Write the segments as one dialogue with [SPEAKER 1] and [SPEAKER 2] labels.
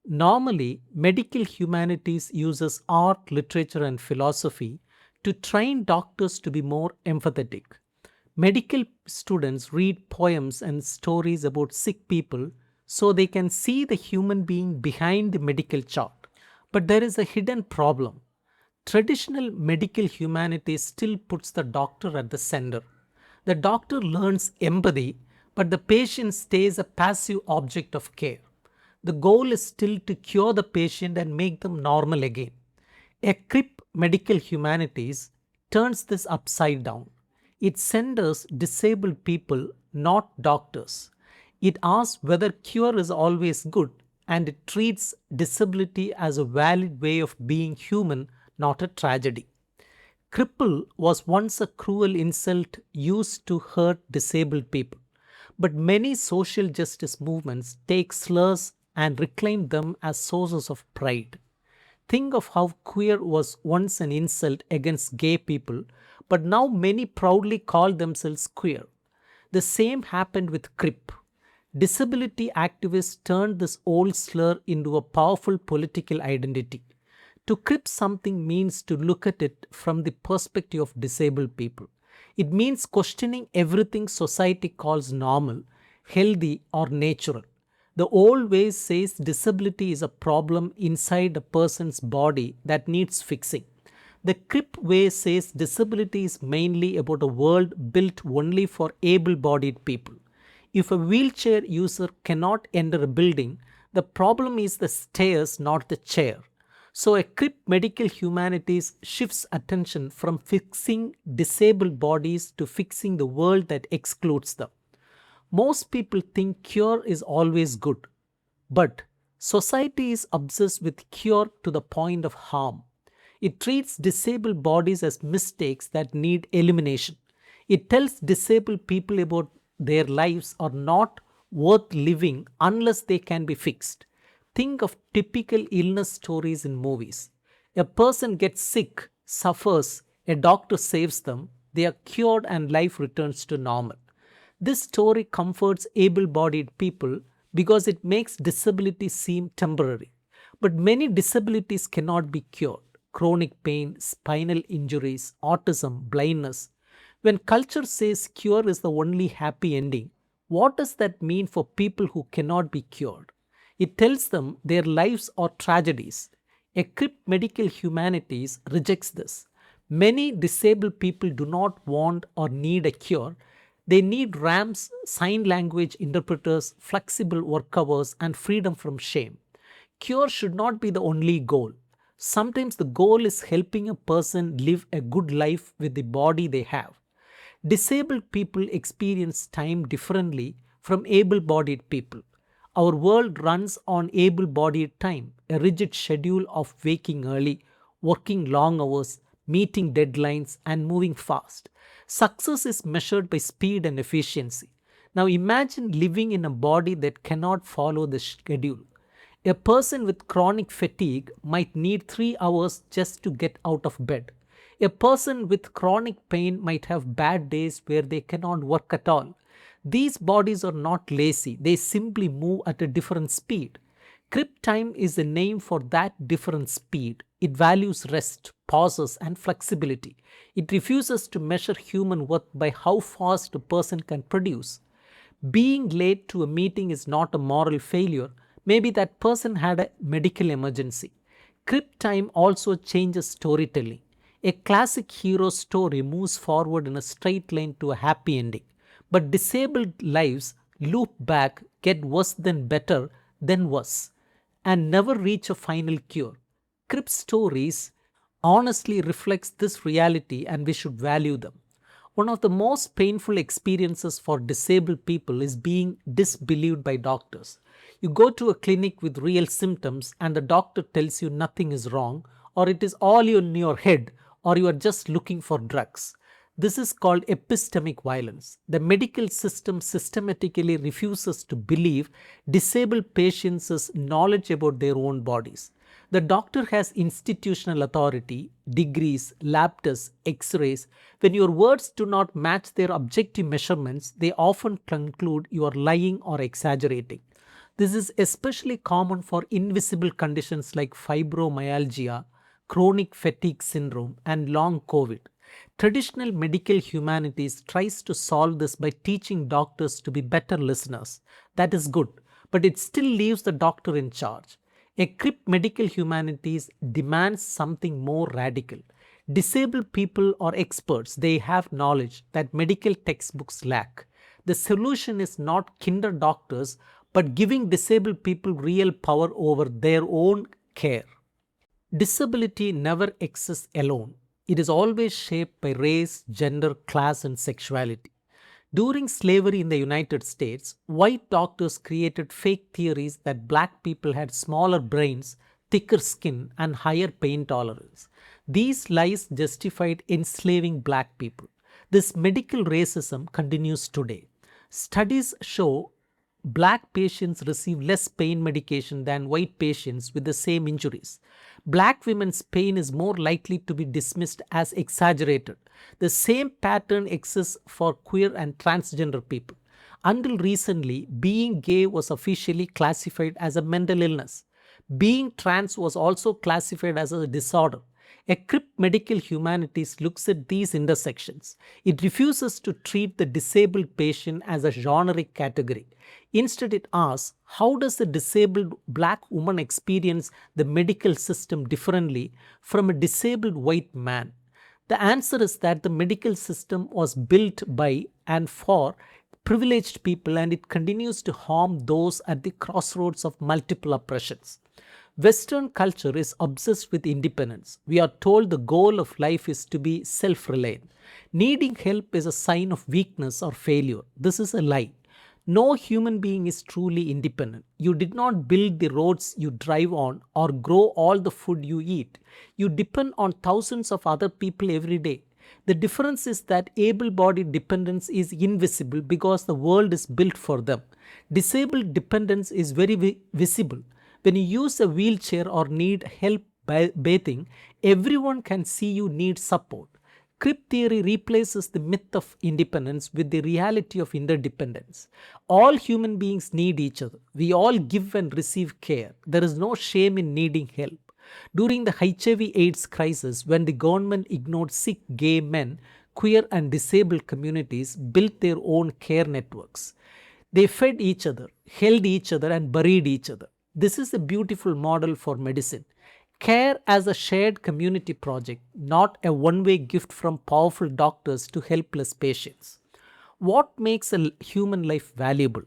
[SPEAKER 1] Normally, medical humanities uses art, literature, and philosophy to train doctors to be more empathetic. Medical students read poems and stories about sick people so they can see the human being behind the medical chart. But there is a hidden problem. Traditional medical humanities still puts the doctor at the center. The doctor learns empathy, but the patient stays a passive object of care. The goal is still to cure the patient and make them normal again. A Crip Medical Humanities turns this upside down. It centers disabled people, not doctors. It asks whether cure is always good, and it treats disability as a valid way of being human, not a tragedy. Cripple was once a cruel insult used to hurt disabled people, but many social justice movements take slurs and reclaim them as sources of pride. Think of how queer was once an insult against gay people, but now many proudly call themselves queer. The same happened with Crip. Disability activists turned this old slur into a powerful political identity. To Crip something means to look at it from the perspective of disabled people. It means questioning everything society calls normal, healthy, or natural. The old way says disability is a problem inside a person's body that needs fixing. The Crip way says disability is mainly about a world built only for able bodied people. If a wheelchair user cannot enter a building, the problem is the stairs, not the chair. So, a Crip Medical Humanities shifts attention from fixing disabled bodies to fixing the world that excludes them. Most people think cure is always good, but society is obsessed with cure to the point of harm. It treats disabled bodies as mistakes that need elimination. It tells disabled people about their lives are not worth living unless they can be fixed. Think of typical illness stories in movies. A person gets sick, suffers, a doctor saves them, they are cured, and life returns to normal. This story comforts able bodied people because it makes disability seem temporary. But many disabilities cannot be cured: chronic pain, spinal injuries, autism, blindness. When culture says cure is the only happy ending, what does that mean for people who cannot be cured? It tells them their lives are tragedies. Equipped Medical Humanities rejects this. Many disabled people do not want or need a cure. They need ramps, sign language interpreters, flexible work hours, and freedom from shame. Cure should not be the only goal. Sometimes the goal is helping a person live a good life with the body they have. Disabled people experience time differently from able bodied people. Our world runs on able bodied time, a rigid schedule of waking early, working long hours, meeting deadlines, and moving fast. Success is measured by speed and efficiency. Now imagine living in a body that cannot follow the schedule. A person with chronic fatigue might need 3 hours just to get out of bed. A person with chronic pain might have bad days where they cannot work at all. These bodies are not lazy, they simply move at a different speed. Crip time is a name for that different speed. It values rest, pauses, and flexibility. It refuses to measure human worth by how fast a person can produce. Being late to a meeting is not a moral failure. Maybe that person had a medical emergency. Crip time also changes storytelling. A classic hero story moves forward in a straight line to a happy ending. But disabled lives loop back, get worse than better, then worse, and never reach a final cure. Crip stories honestly reflects this reality, and we should value them. One of the most painful experiences for disabled people is being disbelieved by doctors. You go to a clinic with real symptoms and the doctor tells you nothing is wrong, or it is all in your head, or you are just looking for drugs. This is called epistemic violence. The medical system systematically refuses to believe disabled patients' knowledge about their own bodies. The doctor has institutional authority, degrees, lab tests, x-rays. When your words do not match their objective measurements, they often conclude you are lying or exaggerating. This is especially common for invisible conditions like fibromyalgia, chronic fatigue syndrome, and long COVID. Traditional medical humanities tries to solve this by teaching doctors to be better listeners. That is good, but it still leaves the doctor in charge. A Crip medical humanities demands something more radical. Disabled people are experts, they have knowledge that medical textbooks lack. The solution is not kinder doctors, but giving disabled people real power over their own care. Disability never exists alone. It is always shaped by race, gender, class, and sexuality. During slavery in the United States, white doctors created fake theories that black people had smaller brains, thicker skin, and higher pain tolerance. These lies justified enslaving black people. This medical racism continues today. Studies show black patients receive less pain medication than white patients with the same injuries. Black women's pain is more likely to be dismissed as exaggerated. The same pattern exists for queer and transgender people. Until recently, being gay was officially classified as a mental illness. Being trans was also classified as a disorder. A Crip Medical Humanities looks at these intersections. It refuses to treat the disabled patient as a generic category. Instead, it asks, how does a disabled black woman experience the medical system differently from a disabled white man? The answer is that the medical system was built by and for privileged people, and it continues to harm those at the crossroads of multiple oppressions. Western culture is obsessed with independence. We are told the goal of life is to be self reliant. Needing help is a sign of weakness or failure. This is a lie. No human being is truly independent. You did not build the roads you drive on or grow all the food you eat. You depend on thousands of other people every day. The difference is that able bodied dependence is invisible because the world is built for them. Disabled dependence is very visible. When you use a wheelchair or need help bathing, everyone can see you need support. Crip theory replaces the myth of independence with the reality of interdependence. All human beings need each other. We all give and receive care. There is no shame in needing help. During the HIV/AIDS crisis, when the government ignored sick gay men, queer and disabled communities built their own care networks. They fed each other, held each other, and buried each other. This is a beautiful model for medicine. Care as a shared community project, not a one-way gift from powerful doctors to helpless patients. What makes a human life valuable?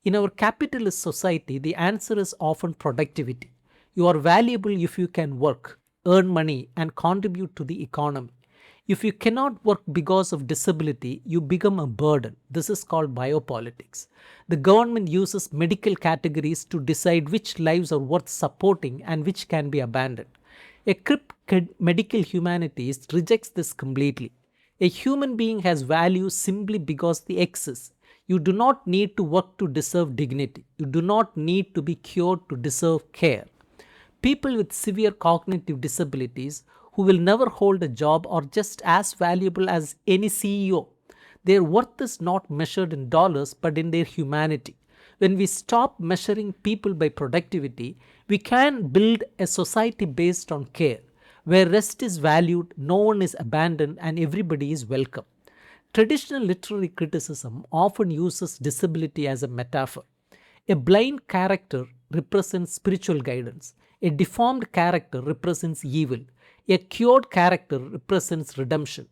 [SPEAKER 1] In our capitalist society, the answer is often productivity. You are valuable if you can work, earn money, and contribute to the economy. If you cannot work because of disability, you become a burden. This is called biopolitics. The government uses medical categories to decide which lives are worth supporting and which can be abandoned. A Crip medical humanities rejects this completely. A human being has value simply because they exist. You do not need to work to deserve dignity. You do not need to be cured to deserve care. People with severe cognitive disabilities who will never hold a job are just as valuable as any CEO. Their worth is not measured in dollars but in their humanity. When we stop measuring people by productivity, we can build a society based on care, where rest is valued, no one is abandoned, and everybody is welcome. Traditional literary criticism often uses disability as a metaphor. A blind character represents spiritual guidance. A deformed character represents evil. A cured character represents redemption.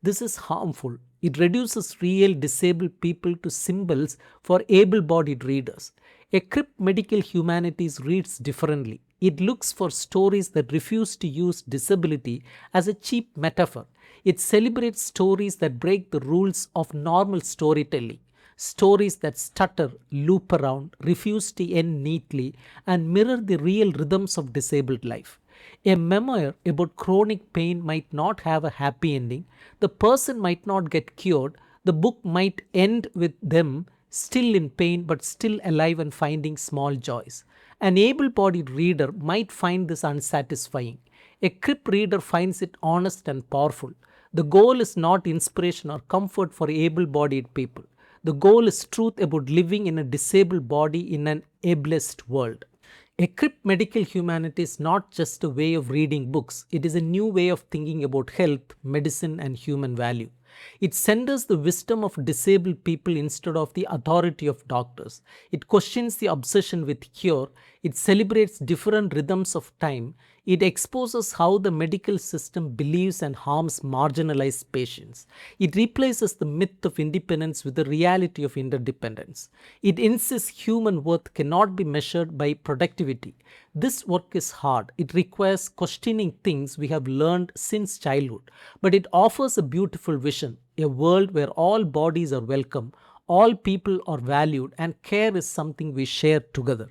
[SPEAKER 1] This is harmful. It reduces real disabled people to symbols for able bodied readers. A Crip Medical Humanities reads differently. It looks for stories that refuse to use disability as a cheap metaphor. It celebrates stories that break the rules of normal storytelling. Stories that stutter, loop around, refuse to end neatly, and mirror the real rhythms of disabled life. A memoir about chronic pain might not have a happy ending. The person might not get cured. The book might end with them still in pain but still alive and finding small joys. An able bodied reader might find this unsatisfying. A Crip reader finds it honest and powerful. The goal is not inspiration or comfort for able bodied people. The goal is truth about living in a disabled body in an ableist world. A Crip Medical Humanity is not just a way of reading books, it is a new way of thinking about health, medicine, and human value. It centers the wisdom of disabled people instead of the authority of doctors. It questions the obsession with cure. It celebrates different rhythms of time. It exposes how the medical system believes and harms marginalized patients. It replaces the myth of independence with the reality of interdependence. It insists human worth cannot be measured by productivity. This work is hard. It requires questioning things we have learned since childhood. But it offers a beautiful vision, a world where all bodies are welcome, all people are valued, and care is something we share together.